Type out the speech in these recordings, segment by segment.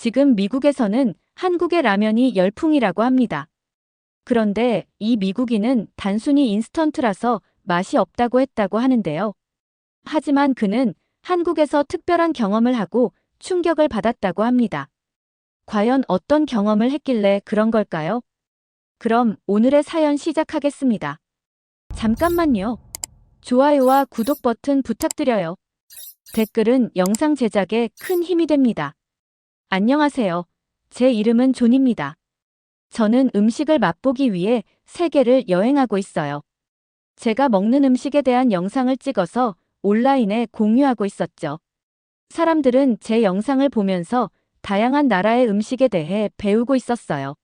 지금 미국에서는 한국의 라면이 열풍이라고 합니다. 그런데 이 미국인은 단순히 인스턴트라서 맛이 없다고 했다고 하는데요. 하지만 그는 한국에서 특별한 경험을 하고 충격을 받았다고 합니다. 과연 어떤 경험을 했길래 그런 걸까요? 그럼 오늘의 사연 시작하겠습니다. 잠깐만요. 좋아요와 구독 버튼 부탁드려요. 댓글은 영상 제작에 큰 힘이 됩니다. 안녕하세요. 제 이름은 존입니다. 저는 음식을 맛보기 위해 세계를 여행하고 있어요. 제가 먹는 음식에 대한 영상을 찍어서 온라인에 공유하고 있었죠. 사람들은 제 영상을 보면서 다양한 나라의 음식에 대해 배우고 있었어요.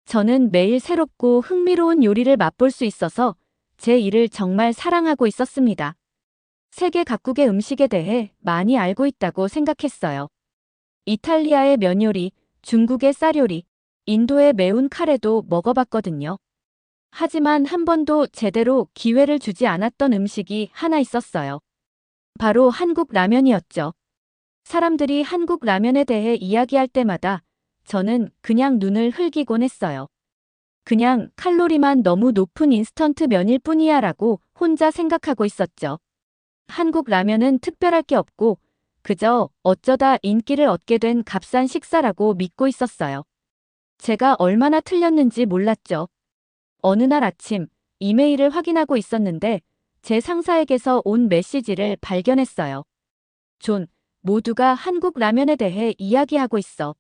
저는 매일 새롭고 흥미로운 요리를 맛볼 수 있어서 제 일을 정말 사랑하고 있었습니다. 세계 각국의 음식에 대해 많이 알고 있다고 생각했어요. 이탈리아의 면 요리, 중국의 쌀 요리, 인도의 매운 카레도 먹어봤거든요. 하지만 한 번도 제대로 기회를 주지 않았던 음식이 하나 있었어요. 바로 한국 라면이었죠. 사람들이 한국 라면에 대해 이야기할 때마다 저는 그냥 눈을 흘기곤 했어요. 그냥 칼로리만 너무 높은 인스턴트 면일 뿐이야 라고 혼자 생각하고 있었죠. 한국 라면은 특별할 게 없고 그저 어쩌다 인기를 얻게 된 값싼 식사라고 믿고 있었어요. 제가 얼마나 틀렸는지 몰랐죠. 어느 날 아침 이메일을 확인하고 있었는데 제 상사에게서 온 메시지를 발견했어요. 존, 모두가 한국 라면에 대해 이야기하고 있어.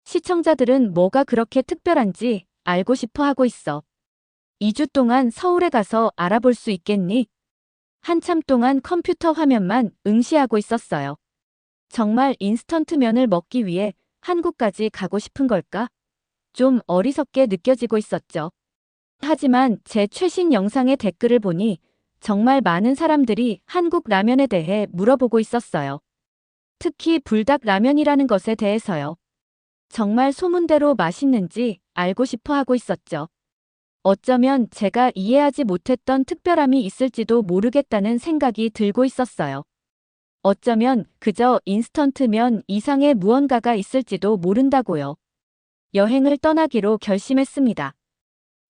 시청자들은 뭐가 그렇게 특별한지 알고 싶어 하고 있어. 2주 동안 서울에 가서 알아볼 수 있겠니? 한참 동안 컴퓨터 화면만 응시하고 있었어요. 정말 인스턴트 면을 먹기 위해 한국까지 가고 싶은 걸까? 좀 어리석게 느껴지고 있었죠. 하지만 제 최신 영상의 댓글을 보니 정말 많은 사람들이 한국 라면에 대해 물어보고 있었어요. 특히 불닭 라면이라는 것에 대해서요. 정말 소문대로 맛있는지 알고 싶어 하고 있었죠. 어쩌면 제가 이해하지 못했던 특별함이 있을지도 모르겠다는 생각이 들고 있었어요. 어쩌면 그저 인스턴트 면 이상의 무언가가 있을지도 모른다고요. 여행을 떠나기로 결심했습니다.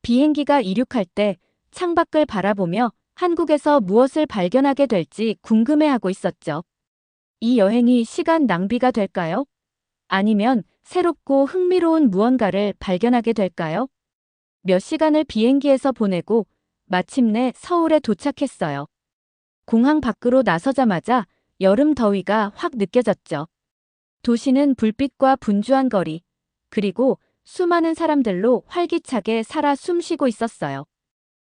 비행기가 이륙할 때 창밖을 바라보며 한국에서 무엇을 발견하게 될지 궁금해하고 있었죠. 이 여행이 시간 낭비가 될까요? 아니면 새롭고 흥미로운 무언가를 발견하게 될까요? 몇 시간을 비행기에서 보내고 마침내 서울에 도착했어요. 공항 밖으로 나서자마자 여름 더위가 확 느껴졌죠. 도시는 불빛과 분주한 거리, 그리고 수많은 사람들로 활기차게 살아 숨쉬고 있었어요.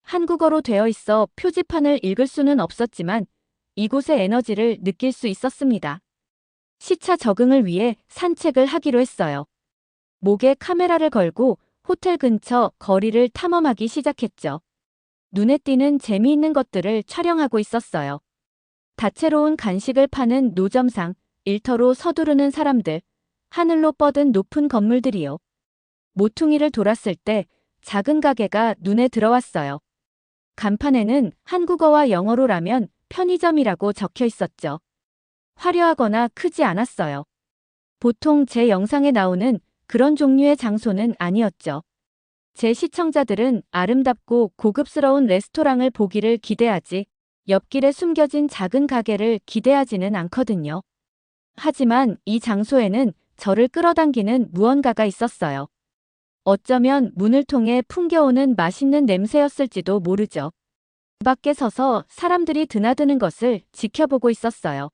한국어로 되어 있어 표지판을 읽을 수는 없었지만 이곳의 에너지를 느낄 수 있었습니다. 시차 적응을 위해 산책을 하기로 했어요. 목에 카메라를 걸고 호텔 근처 거리를 탐험하기 시작했죠. 눈에 띄는 재미있는 것들을 촬영하고 있었어요. 다채로운 간식을 파는 노점상, 일터로 서두르는 사람들, 하늘로 뻗은 높은 건물들이요. 모퉁이를 돌았을 때 작은 가게가 눈에 들어왔어요. 간판에는 한국어와 영어로 라면 편의점이라고 적혀 있었죠. 화려하거나 크지 않았어요. 보통 제 영상에 나오는 그런 종류의 장소는 아니었죠. 제 시청자들은 아름답고 고급스러운 레스토랑을 보기를 기대하지 옆길에 숨겨진 작은 가게를 기대하지는 않거든요. 하지만 이 장소에는 저를 끌어당기는 무언가가 있었어요. 어쩌면 문을 통해 풍겨오는 맛있는 냄새였을지도 모르죠. 밖에 서서 사람들이 드나드는 것을 지켜보고 있었어요.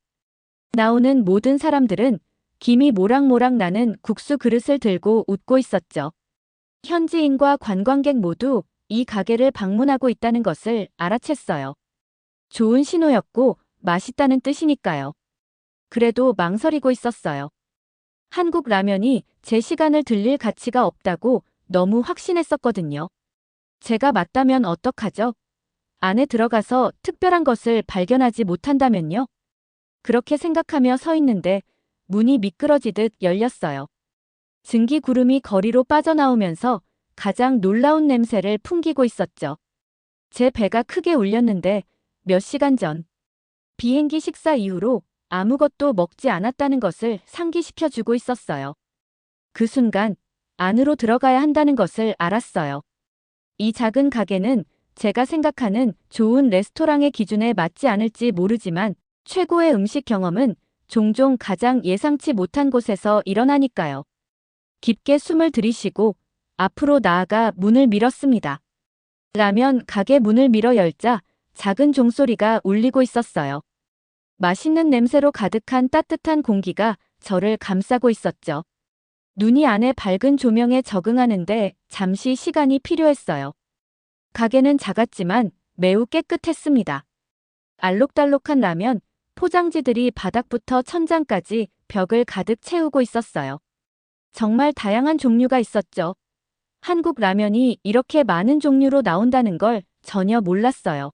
나오는 모든 사람들은 김이 모락모락 나는 국수 그릇을 들고 웃고 있었죠. 현지인과 관광객 모두 이 가게를 방문하고 있다는 것을 알아챘어요. 좋은 신호였고 맛있다는 뜻이니까요. 그래도 망설이고 있었어요. 한국 라면이 제 시간을 들릴 가치가 없다고 너무 확신했었거든요. 제가 맞다면 어떡하죠? 안에 들어가서 특별한 것을 발견하지 못한다면요? 그렇게 생각하며 서 있는데 문이 미끄러지듯 열렸어요. 증기구름이 거리로 빠져나오면서 가장 놀라운 냄새를 풍기고 있었죠. 제 배가 크게 울렸는데 몇 시간 전 비행기 식사 이후로 아무것도 먹지 않았다는 것을 상기시켜주고 있었어요. 그 순간 안으로 들어가야 한다는 것을 알았어요. 이 작은 가게는 제가 생각하는 좋은 레스토랑의 기준에 맞지 않을지 모르지만 최고의 음식 경험은 종종 가장 예상치 못한 곳에서 일어나니까요. 깊게 숨을 들이쉬고 앞으로 나아가 문을 밀었습니다. 라면 가게 문을 밀어 열자 작은 종소리가 울리고 있었어요. 맛있는 냄새로 가득한 따뜻한 공기가 저를 감싸고 있었죠. 눈이 안에 밝은 조명에 적응하는데 잠시 시간이 필요했어요. 가게는 작았지만 매우 깨끗했습니다. 알록달록한 라면, 포장지들이 바닥부터 천장까지 벽을 가득 채우고 있었어요. 정말 다양한 종류가 있었죠. 한국 라면이 이렇게 많은 종류로 나온다는 걸 전혀 몰랐어요.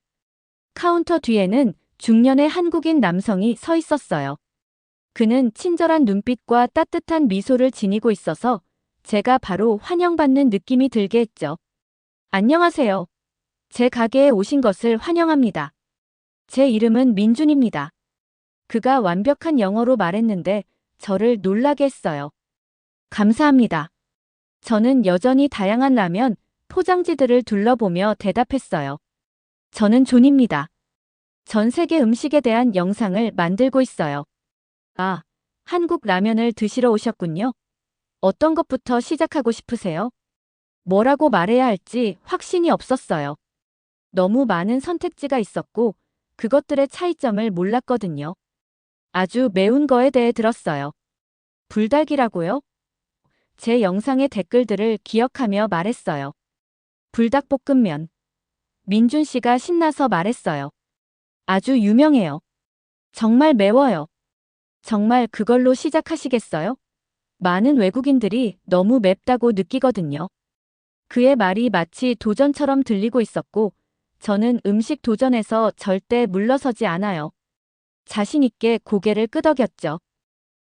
카운터 뒤에는 중년의 한국인 남성이 서 있었어요. 그는 친절한 눈빛과 따뜻한 미소를 지니고 있어서 제가 바로 환영받는 느낌이 들게 했죠. 안녕하세요. 제 가게에 오신 것을 환영합니다. 제 이름은 민준입니다. 그가 완벽한 영어로 말했는데 저를 놀라게 했어요. 감사합니다. 저는 여전히 다양한 라면, 포장지들을 둘러보며 대답했어요. 저는 존입니다. 전 세계 음식에 대한 영상을 만들고 있어요. 아, 한국 라면을 드시러 오셨군요. 어떤 것부터 시작하고 싶으세요? 뭐라고 말해야 할지 확신이 없었어요. 너무 많은 선택지가 있었고 그것들의 차이점을 몰랐거든요. 아주 매운 거에 대해 들었어요. 불닭이라고요? 제 영상의 댓글들을 기억하며 말했어요. 불닭볶음면. 민준 씨가 신나서 말했어요. 아주 유명해요. 정말 매워요. 정말 그걸로 시작하시겠어요? 많은 외국인들이 너무 맵다고 느끼거든요. 그의 말이 마치 도전처럼 들리고 있었고, 저는 음식 도전에서 절대 물러서지 않아요. 자신 있게 고개를 끄덕였죠.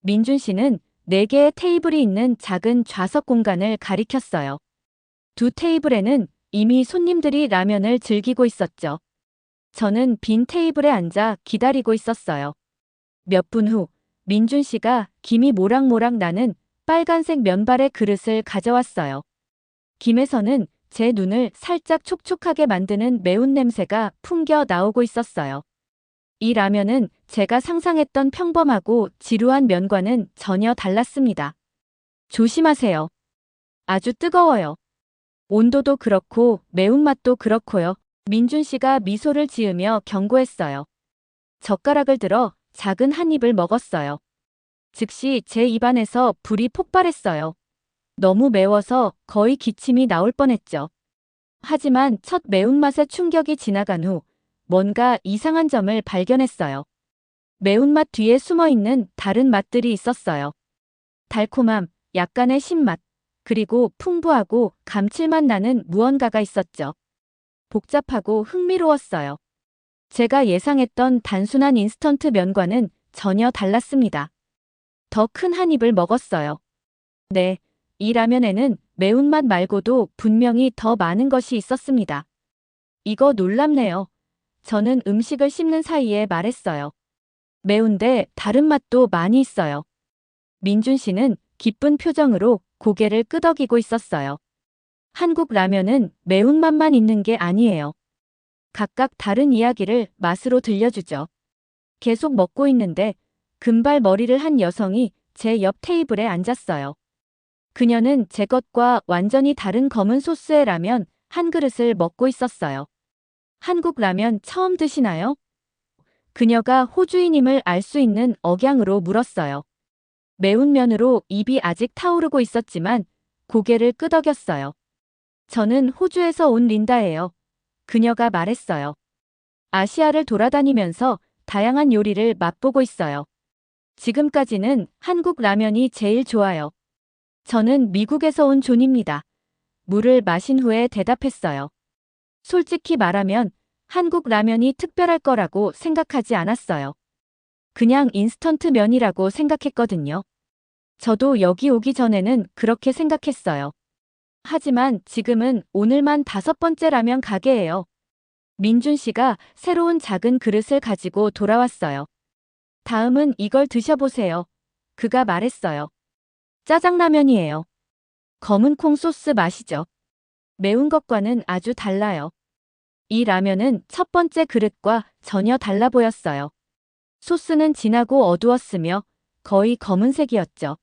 민준 씨는 4개의 테이블이 있는 작은 좌석 공간을 가리켰어요. 두 테이블에는 이미 손님들이 라면을 즐기고 있었죠. 저는 빈 테이블에 앉아 기다리고 있었어요. 몇 분 후, 민준 씨가 김이 모락모락 나는 빨간색 면발의 그릇을 가져왔어요. 김에서는 제 눈을 살짝 촉촉하게 만드는 매운 냄새가 풍겨 나오고 있었어요. 이 라면은 제가 상상했던 평범하고 지루한 면과는 전혀 달랐습니다. 조심하세요. 아주 뜨거워요. 온도도 그렇고 매운맛도 그렇고요. 민준 씨가 미소를 지으며 경고했어요. 젓가락을 들어 작은 한 입을 먹었어요. 즉시 제 입안에서 불이 폭발했어요. 너무 매워서 거의 기침이 나올 뻔했죠. 하지만 첫 매운맛의 충격이 지나간 후 뭔가 이상한 점을 발견했어요. 매운맛 뒤에 숨어있는 다른 맛들이 있었어요. 달콤함, 약간의 신맛, 그리고 풍부하고 감칠맛 나는 무언가가 있었죠. 복잡하고 흥미로웠어요. 제가 예상했던 단순한 인스턴트 면과는 전혀 달랐습니다. 더 큰 한 입을 먹었어요. 네, 이 라면에는 매운맛 말고도 분명히 더 많은 것이 있었습니다. 이거 놀랍네요. 저는 음식을 씹는 사이에 말했어요. 매운데 다른 맛도 많이 있어요. 민준 씨는 기쁜 표정으로 고개를 끄덕이고 있었어요. 한국 라면은 매운맛만 있는 게 아니에요. 각각 다른 이야기를 맛으로 들려주죠. 계속 먹고 있는데 금발 머리를 한 여성이 제 옆 테이블에 앉았어요. 그녀는 제 것과 완전히 다른 검은 소스의 라면 한 그릇을 먹고 있었어요. 한국 라면 처음 드시나요? 그녀가 호주인임을 알 수 있는 억양으로 물었어요. 매운 면으로 입이 아직 타오르고 있었지만 고개를 끄덕였어요. 저는 호주에서 온 린다예요. 그녀가 말했어요. 아시아를 돌아다니면서 다양한 요리를 맛보고 있어요. 지금까지는 한국 라면이 제일 좋아요. 저는 미국에서 온 존입니다. 물을 마신 후에 대답했어요. 솔직히 말하면 한국 라면이 특별할 거라고 생각하지 않았어요. 그냥 인스턴트 면이라고 생각했거든요. 저도 여기 오기 전에는 그렇게 생각했어요. 하지만 지금은 오늘만 5번째 라면 가게예요. 민준 씨가 새로운 작은 그릇을 가지고 돌아왔어요. 다음은 이걸 드셔보세요. 그가 말했어요. 짜장라면이에요. 검은 콩 소스 맛이죠. 매운 것과는 아주 달라요. 이 라면은 첫 번째 그릇과 전혀 달라 보였어요. 소스는 진하고 어두웠으며 거의 검은색이었죠.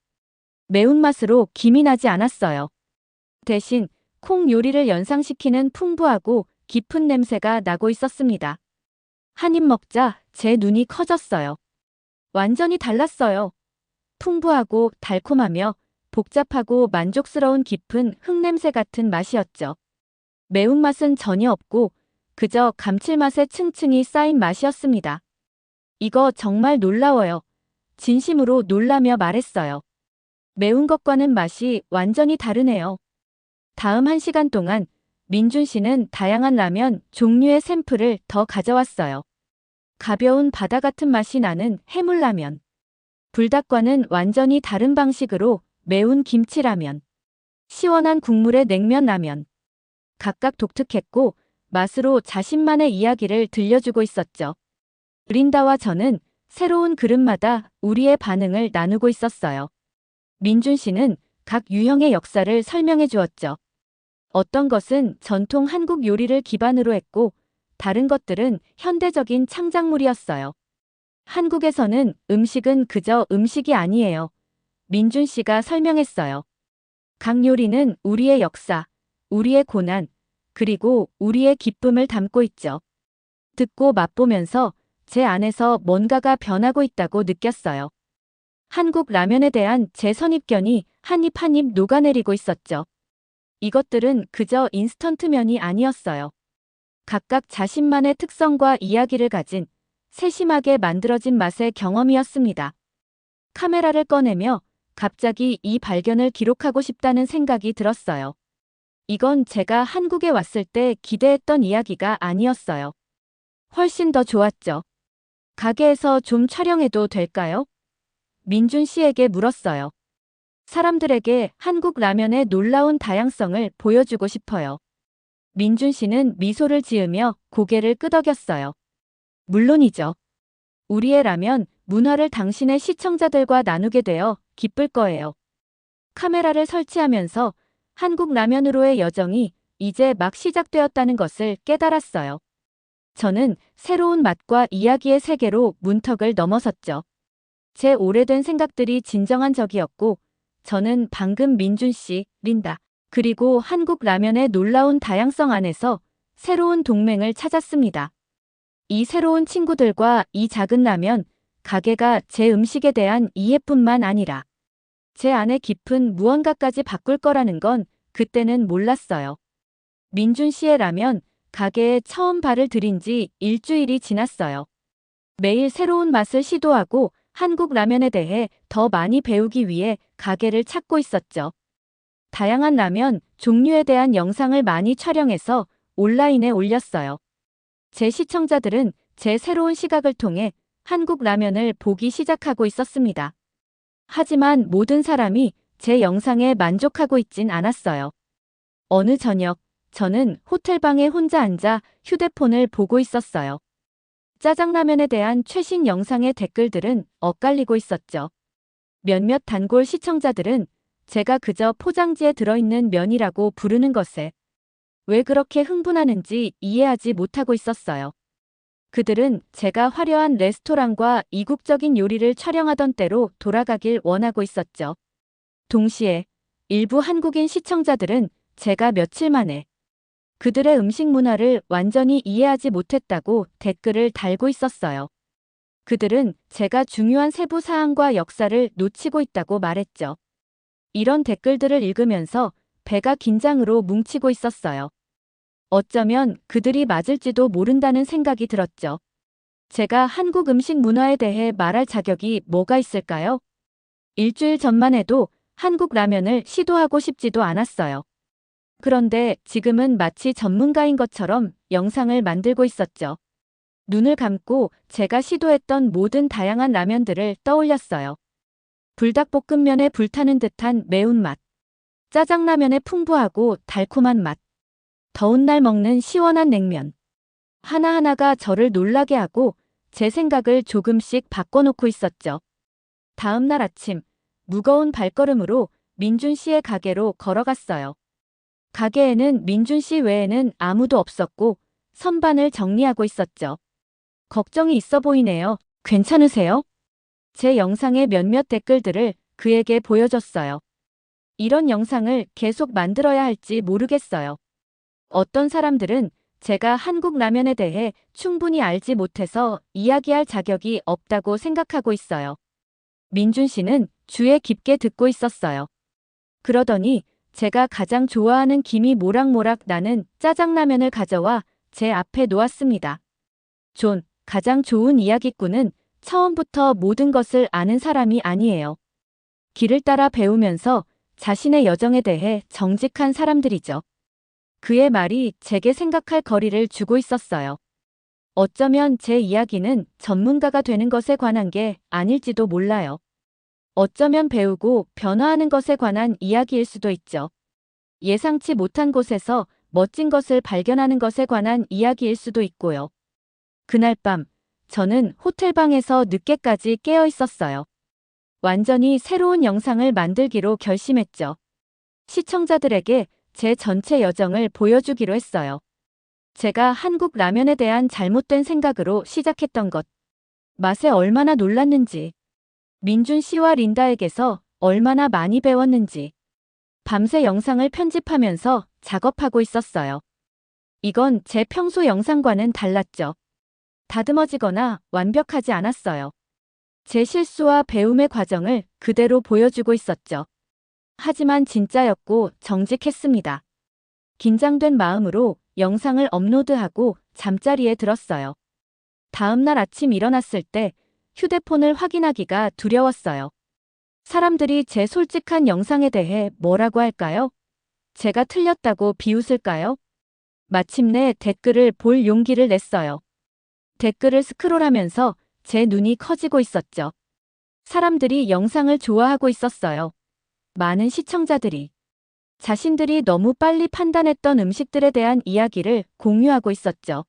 매운맛으로 김이 나지 않았어요. 대신 콩 요리를 연상시키는 풍부하고 깊은 냄새가 나고 있었습니다. 한 입 먹자 제 눈이 커졌어요. 완전히 달랐어요. 풍부하고 달콤하며 복잡하고 만족스러운 깊은 흙냄새 같은 맛이었죠. 매운맛은 전혀 없고 그저 감칠맛에 층층이 쌓인 맛이었습니다. 이거 정말 놀라워요. 진심으로 놀라며 말했어요. 매운 것과는 맛이 완전히 다르네요. 다음 1시간 동안 민준 씨는 다양한 라면 종류의 샘플을 더 가져왔어요. 가벼운 바다 같은 맛이 나는 해물라면. 불닭과는 완전히 다른 방식으로 매운 김치라면. 시원한 국물의 냉면라면. 각각 독특했고 맛으로 자신만의 이야기를 들려주고 있었죠. 린다와 저는 새로운 그릇마다 우리의 반응을 나누고 있었어요. 민준 씨는 각 유형의 역사를 설명해 주었죠. 어떤 것은 전통 한국 요리를 기반으로 했고 다른 것들은 현대적인 창작물이었어요. 한국에서는 음식은 그저 음식이 아니에요. 민준 씨가 설명했어요. 각 요리는 우리의 역사, 우리의 고난, 그리고 우리의 기쁨을 담고 있죠. 듣고 맛보면서 제 안에서 뭔가가 변하고 있다고 느꼈어요. 한국 라면에 대한 제 선입견이 한 입 한 입 녹아내리고 있었죠. 이것들은 그저 인스턴트면이 아니었어요. 각각 자신만의 특성과 이야기를 가진 세심하게 만들어진 맛의 경험이었습니다. 카메라를 꺼내며 갑자기 이 발견을 기록하고 싶다는 생각이 들었어요. 이건 제가 한국에 왔을 때 기대했던 이야기가 아니었어요. 훨씬 더 좋았죠. 가게에서 좀 촬영해도 될까요? 민준 씨에게 물었어요. 사람들에게 한국 라면의 놀라운 다양성을 보여주고 싶어요. 민준 씨는 미소를 지으며 고개를 끄덕였어요. 물론이죠. 우리의 라면 문화를 당신의 시청자들과 나누게 되어 기쁠 거예요. 카메라를 설치하면서 한국 라면으로의 여정이 이제 막 시작되었다는 것을 깨달았어요. 저는 새로운 맛과 이야기의 세계로 문턱을 넘어섰죠. 제 오래된 생각들이 진정한 적이었고 저는 방금 민준 씨, 린다, 그리고 한국 라면의 놀라운 다양성 안에서 새로운 동맹을 찾았습니다. 이 새로운 친구들과 이 작은 라면 가게가 제 음식에 대한 이해뿐만 아니라 제 안에 깊은 무언가까지 바꿀 거라는 건 그때는 몰랐어요. 민준 씨의 라면 가게에 처음 발을 들인 지 일주일이 지났어요. 매일 새로운 맛을 시도하고 한국 라면에 대해 더 많이 배우기 위해 가게를 찾고 있었죠. 다양한 라면 종류에 대한 영상을 많이 촬영해서 온라인에 올렸어요. 제 시청자들은 제 새로운 시각을 통해 한국 라면을 보기 시작하고 있었습니다. 하지만 모든 사람이 제 영상에 만족하고 있진 않았어요. 어느 저녁, 저는 호텔방에 혼자 앉아 휴대폰을 보고 있었어요. 짜장라면에 대한 최신 영상의 댓글들은 엇갈리고 있었죠. 몇몇 단골 시청자들은 제가 그저 포장지에 들어있는 면이라고 부르는 것에 왜 그렇게 흥분하는지 이해하지 못하고 있었어요. 그들은 제가 화려한 레스토랑과 이국적인 요리를 촬영하던 때로 돌아가길 원하고 있었죠. 동시에 일부 한국인 시청자들은 제가 며칠 만에 그들의 음식 문화를 완전히 이해하지 못했다고 댓글을 달고 있었어요. 그들은 제가 중요한 세부 사항과 역사를 놓치고 있다고 말했죠. 이런 댓글들을 읽으면서 배가 긴장으로 뭉치고 있었어요. 어쩌면 그들이 맞을지도 모른다는 생각이 들었죠. 제가 한국 음식 문화에 대해 말할 자격이 뭐가 있을까요? 일주일 전만 해도 한국 라면을 시도하고 싶지도 않았어요. 그런데 지금은 마치 전문가인 것처럼 영상을 만들고 있었죠. 눈을 감고 제가 시도했던 모든 다양한 라면들을 떠올렸어요. 불닭볶음면에 불타는 듯한 매운맛, 짜장라면의 풍부하고 달콤한 맛, 더운 날 먹는 시원한 냉면. 하나하나가 저를 놀라게 하고 제 생각을 조금씩 바꿔놓고 있었죠. 다음 날 아침, 무거운 발걸음으로 민준 씨의 가게로 걸어갔어요. 가게에는 민준 씨 외에는 아무도 없었고 선반을 정리하고 있었죠. 걱정이 있어 보이네요. 괜찮으세요? 제 영상의 몇몇 댓글들을 그에게 보여줬어요. 이런 영상을 계속 만들어야 할지 모르겠어요. 어떤 사람들은 제가 한국 라면에 대해 충분히 알지 못해서 이야기할 자격이 없다고 생각하고 있어요. 민준 씨는 주에 깊게 듣고 있었어요. 그러더니 제가 가장 좋아하는 김이 모락모락 나는 짜장라면을 가져와 제 앞에 놓았습니다. 존, 가장 좋은 이야기꾼은 처음부터 모든 것을 아는 사람이 아니에요. 길을 따라 배우면서 자신의 여정에 대해 정직한 사람들이죠. 그의 말이 제게 생각할 거리를 주고 있었어요. 어쩌면 제 이야기는 전문가가 되는 것에 관한 게 아닐지도 몰라요. 어쩌면 배우고 변화하는 것에 관한 이야기일 수도 있죠. 예상치 못한 곳에서 멋진 것을 발견하는 것에 관한 이야기일 수도 있고요. 그날 밤, 저는 호텔방에서 늦게까지 깨어 있었어요. 완전히 새로운 영상을 만들기로 결심했죠. 시청자들에게 제 전체 여정을 보여주기로 했어요. 제가 한국 라면에 대한 잘못된 생각으로 시작했던 것. 맛에 얼마나 놀랐는지. 민준 씨와 린다에게서 얼마나 많이 배웠는지. 밤새 영상을 편집하면서 작업하고 있었어요. 이건 제 평소 영상과는 달랐죠. 다듬어지거나 완벽하지 않았어요. 제 실수와 배움의 과정을 그대로 보여주고 있었죠. 하지만 진짜였고 정직했습니다. 긴장된 마음으로 영상을 업로드하고 잠자리에 들었어요. 다음 날 아침 일어났을 때 휴대폰을 확인하기가 두려웠어요. 사람들이 제 솔직한 영상에 대해 뭐라고 할까요? 제가 틀렸다고 비웃을까요? 마침내 댓글을 볼 용기를 냈어요. 댓글을 스크롤하면서 제 눈이 커지고 있었죠. 사람들이 영상을 좋아하고 있었어요. 많은 시청자들이 자신들이 너무 빨리 판단했던 음식들에 대한 이야기를 공유하고 있었죠.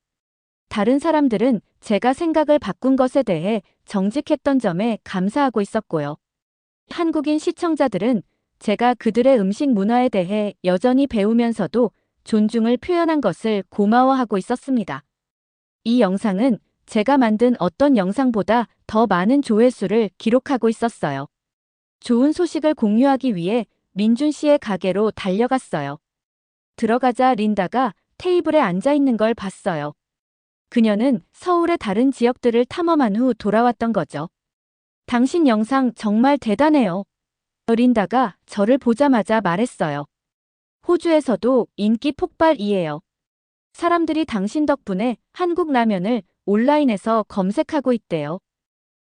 다른 사람들은 제가 생각을 바꾼 것에 대해 정직했던 점에 감사하고 있었고요. 한국인 시청자들은 제가 그들의 음식 문화에 대해 여전히 배우면서도 존중을 표현한 것을 고마워하고 있었습니다. 이 영상은 제가 만든 어떤 영상보다 더 많은 조회수를 기록하고 있었어요. 좋은 소식을 공유하기 위해 민준 씨의 가게로 달려갔어요. 들어가자 린다가 테이블에 앉아 있는 걸 봤어요. 그녀는 서울의 다른 지역들을 탐험한 후 돌아왔던 거죠. 당신 영상 정말 대단해요. 린다가 저를 보자마자 말했어요. 호주에서도 인기 폭발이에요. 사람들이 당신 덕분에 한국 라면을 온라인에서 검색하고 있대요.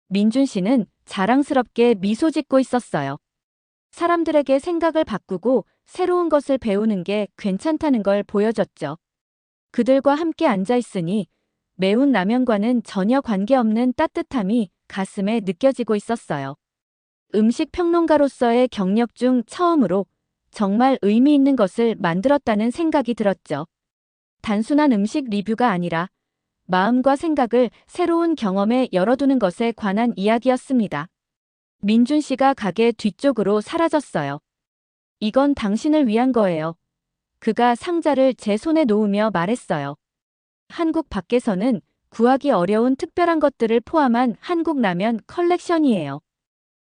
민준 씨는 자랑스럽게 미소 짓고 있었어요. 사람들에게 생각을 바꾸고 새로운 것을 배우는 게 괜찮다는 걸 보여줬죠. 그들과 함께 앉아 있으니 매운 라면과는 전혀 관계없는 따뜻함이 가슴에 느껴지고 있었어요. 음식 평론가로서의 경력 중 처음으로 정말 의미 있는 것을 만들었다는 생각이 들었죠. 단순한 음식 리뷰가 아니라 마음과 생각을 새로운 경험에 열어두는 것에 관한 이야기였습니다. 민준 씨가 가게 뒤쪽으로 사라졌어요. 이건 당신을 위한 거예요. 그가 상자를 제 손에 놓으며 말했어요. 한국 밖에서는 구하기 어려운 특별한 것들을 포함한 한국 라면 컬렉션이에요.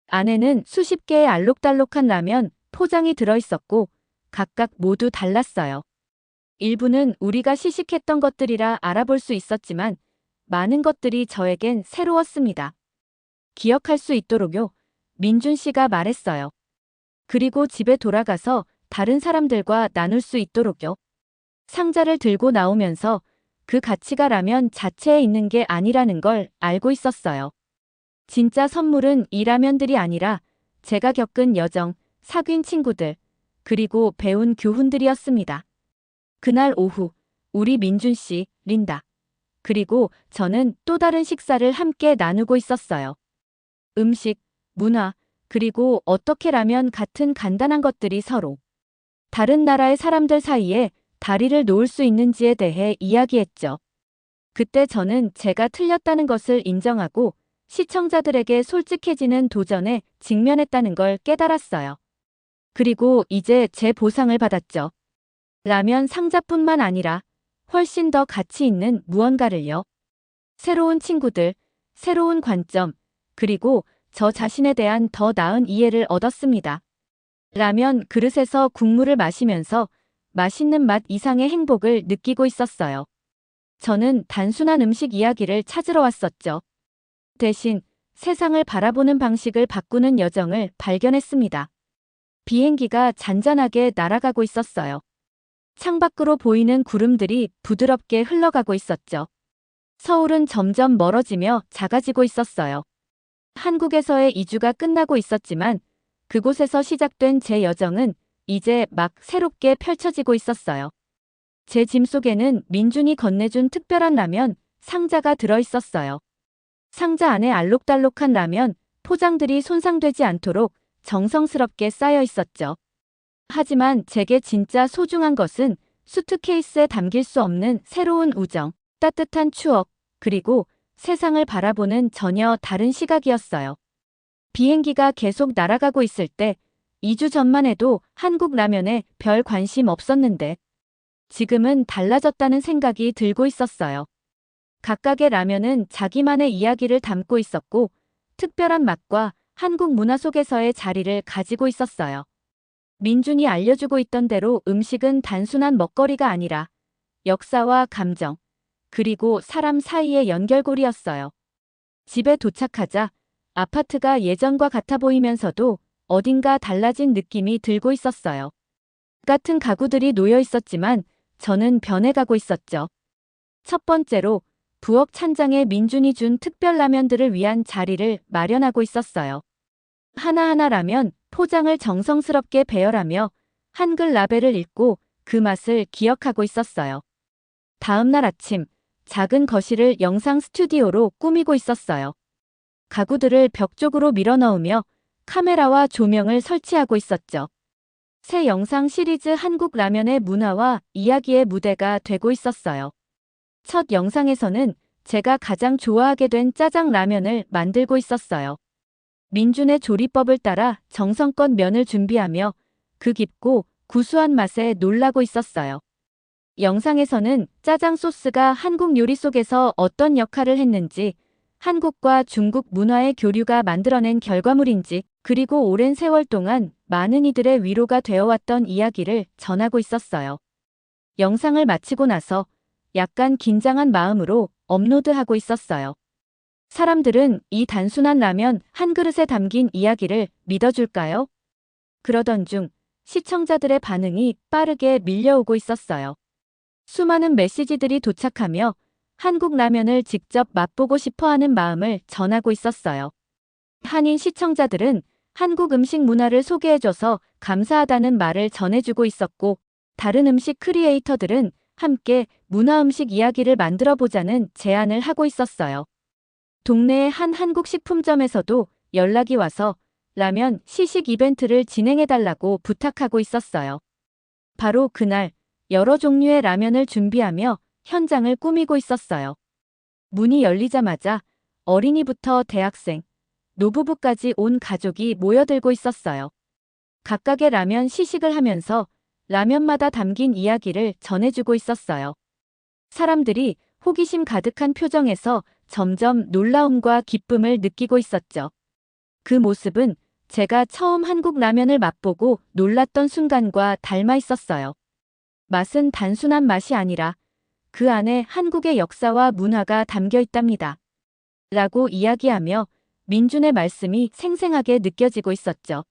안에는 수십 개의 알록달록한 라면 포장이 들어있었고 각각 모두 달랐어요. 일부는 우리가 시식했던 것들이라 알아볼 수 있었지만 많은 것들이 저에겐 새로웠습니다. 기억할 수 있도록요. 민준 씨가 말했어요. 그리고 집에 돌아가서 다른 사람들과 나눌 수 있도록요. 상자를 들고 나오면서 그 가치가 라면 자체에 있는 게 아니라는 걸 알고 있었어요. 진짜 선물은 이 라면들이 아니라 제가 겪은 여정, 사귄 친구들, 그리고 배운 교훈들이었습니다. 그날 오후, 우리 민준 씨, 린다, 그리고 저는 또 다른 식사를 함께 나누고 있었어요. 음식, 문화, 그리고 어떻게 라면 같은 간단한 것들이 서로 다른 나라의 사람들 사이에 다리를 놓을 수 있는지에 대해 이야기했죠. 그때 저는 제가 틀렸다는 것을 인정하고 시청자들에게 솔직해지는 도전에 직면했다는 걸 깨달았어요. 그리고 이제 제 보상을 받았죠. 라면 상자뿐만 아니라 훨씬 더 가치 있는 무언가를요. 새로운 친구들, 새로운 관점, 그리고 저 자신에 대한 더 나은 이해를 얻었습니다. 라면 그릇에서 국물을 마시면서 맛있는 맛 이상의 행복을 느끼고 있었어요. 저는 단순한 음식 이야기를 찾으러 왔었죠. 대신 세상을 바라보는 방식을 바꾸는 여정을 발견했습니다. 비행기가 잔잔하게 날아가고 있었어요. 창밖으로 보이는 구름들이 부드럽게 흘러가고 있었죠. 서울은 점점 멀어지며 작아지고 있었어요. 한국에서의 이주가 끝나고 있었지만 그곳에서 시작된 제 여정은 이제 막 새롭게 펼쳐지고 있었어요. 제 짐 속에는 민준이 건네준 특별한 라면 상자가 들어 있었어요. 상자 안에 알록달록한 라면 포장들이 손상되지 않도록 정성스럽게 쌓여 있었죠. 하지만 제게 진짜 소중한 것은 수트케이스에 담길 수 없는 새로운 우정, 따뜻한 추억, 그리고 세상을 바라보는 전혀 다른 시각이었어요. 비행기가 계속 날아가고 있을 때 2주 전만 해도 한국 라면에 별 관심 없었는데 지금은 달라졌다는 생각이 들고 있었어요. 각각의 라면은 자기만의 이야기를 담고 있었고 특별한 맛과 한국 문화 속에서의 자리를 가지고 있었어요. 민준이 알려주고 있던 대로 음식은 단순한 먹거리가 아니라 역사와 감정, 그리고 사람 사이의 연결고리였어요. 집에 도착하자 아파트가 예전과 같아 보이면서도 어딘가 달라진 느낌이 들고 있었어요. 같은 가구들이 놓여 있었지만 저는 변해가고 있었죠. 첫 번째로 부엌 찬장에 민준이 준 특별 라면들을 위한 자리를 마련하고 있었어요. 하나하나 라면 포장을 정성스럽게 배열하며 한글 라벨을 읽고 그 맛을 기억하고 있었어요. 다음 날 아침, 작은 거실을 영상 스튜디오로 꾸미고 있었어요. 가구들을 벽 쪽으로 밀어넣으며 카메라와 조명을 설치하고 있었죠. 새 영상 시리즈 한국 라면의 문화와 이야기의 무대가 되고 있었어요. 첫 영상에서는 제가 가장 좋아하게 된 짜장 라면을 만들고 있었어요. 민준의 조리법을 따라 정성껏 면을 준비하며 그 깊고 구수한 맛에 놀라고 있었어요. 영상에서는 짜장 소스가 한국 요리 속에서 어떤 역할을 했는지, 한국과 중국 문화의 교류가 만들어낸 결과물인지, 그리고 오랜 세월 동안 많은 이들의 위로가 되어왔던 이야기를 전하고 있었어요. 영상을 마치고 나서 약간 긴장한 마음으로 업로드하고 있었어요. 사람들은 이 단순한 라면 한 그릇에 담긴 이야기를 믿어줄까요? 그러던 중 시청자들의 반응이 빠르게 밀려오고 있었어요. 수많은 메시지들이 도착하며 한국 라면을 직접 맛보고 싶어하는 마음을 전하고 있었어요. 한인 시청자들은 한국 음식 문화를 소개해줘서 감사하다는 말을 전해주고 있었고, 다른 음식 크리에이터들은 함께 문화 음식 이야기를 만들어보자는 제안을 하고 있었어요. 동네의 한 한국 식품점에서도 연락이 와서 라면 시식 이벤트를 진행해달라고 부탁하고 있었어요. 바로 그날 여러 종류의 라면을 준비하며 현장을 꾸미고 있었어요. 문이 열리자마자 어린이부터 대학생, 노부부까지 온 가족이 모여들고 있었어요. 각각의 라면 시식을 하면서 라면마다 담긴 이야기를 전해주고 있었어요. 사람들이 호기심 가득한 표정에서 점점 놀라움과 기쁨을 느끼고 있었죠. 그 모습은 제가 처음 한국 라면을 맛보고 놀랐던 순간과 닮아 있었어요. 맛은 단순한 맛이 아니라 그 안에 한국의 역사와 문화가 담겨 있답니다. 라고 이야기하며 민준의 말씀이 생생하게 느껴지고 있었죠.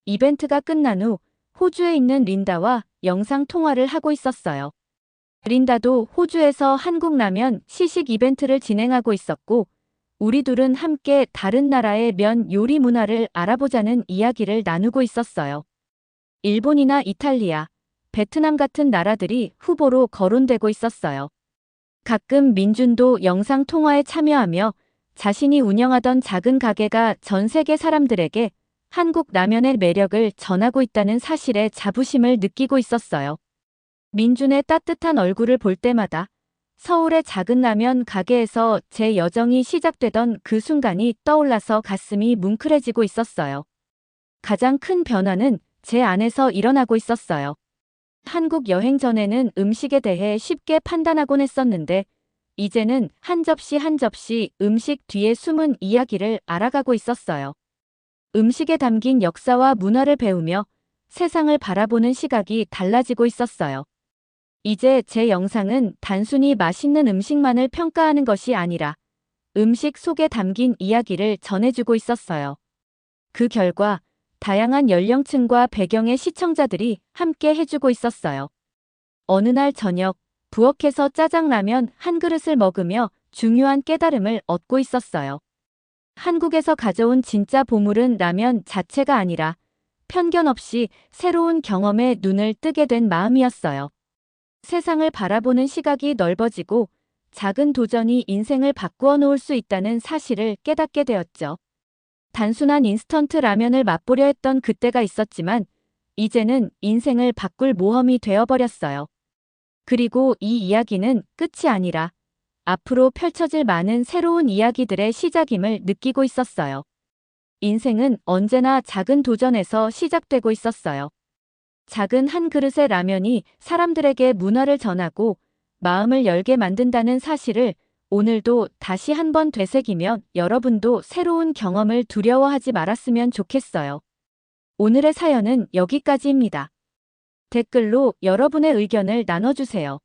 이벤트가 끝난 후 호주에 있는 린다와 영상 통화를 하고 있었어요. 린다도 호주에서 한국 라면 시식 이벤트를 진행하고 있었고, 우리 둘은 함께 다른 나라의 면 요리 문화를 알아보자는 이야기를 나누고 있었어요. 일본이나 이탈리아, 베트남 같은 나라들이 후보로 거론되고 있었어요. 가끔 민준도 영상 통화에 참여하며 자신이 운영하던 작은 가게가 전 세계 사람들에게 한국 라면의 매력을 전하고 있다는 사실에 자부심을 느끼고 있었어요. 민준의 따뜻한 얼굴을 볼 때마다 서울의 작은 라면 가게에서 제 여정이 시작되던 그 순간이 떠올라서 가슴이 뭉클해지고 있었어요. 가장 큰 변화는 제 안에서 일어나고 있었어요. 한국 여행 전에는 음식에 대해 쉽게 판단하곤 했었는데, 이제는 한 접시 한 접시 음식 뒤에 숨은 이야기를 알아가고 있었어요. 음식에 담긴 역사와 문화를 배우며 세상을 바라보는 시각이 달라지고 있었어요. 이제 제 영상은 단순히 맛있는 음식만을 평가하는 것이 아니라 음식 속에 담긴 이야기를 전해주고 있었어요. 그 결과 다양한 연령층과 배경의 시청자들이 함께 해주고 있었어요. 어느 날 저녁, 부엌에서 짜장라면 한 그릇을 먹으며 중요한 깨달음을 얻고 있었어요. 한국에서 가져온 진짜 보물은 라면 자체가 아니라 편견 없이 새로운 경험에 눈을 뜨게 된 마음이었어요. 세상을 바라보는 시각이 넓어지고 작은 도전이 인생을 바꾸어 놓을 수 있다는 사실을 깨닫게 되었죠. 단순한 인스턴트 라면을 맛보려 했던 그때가 있었지만 이제는 인생을 바꿀 모험이 되어버렸어요. 그리고 이 이야기는 끝이 아니라 앞으로 펼쳐질 많은 새로운 이야기들의 시작임을 느끼고 있었어요. 인생은 언제나 작은 도전에서 시작되고 있었어요. 작은 한 그릇의 라면이 사람들에게 문화를 전하고 마음을 열게 만든다는 사실을 오늘도 다시 한번 되새기며 여러분도 새로운 경험을 두려워하지 말았으면 좋겠어요. 오늘의 사연은 여기까지입니다. 댓글로 여러분의 의견을 나눠주세요.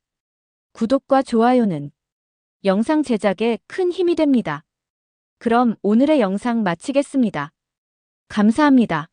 구독과 좋아요는 영상 제작에 큰 힘이 됩니다. 그럼 오늘의 영상 마치겠습니다. 감사합니다.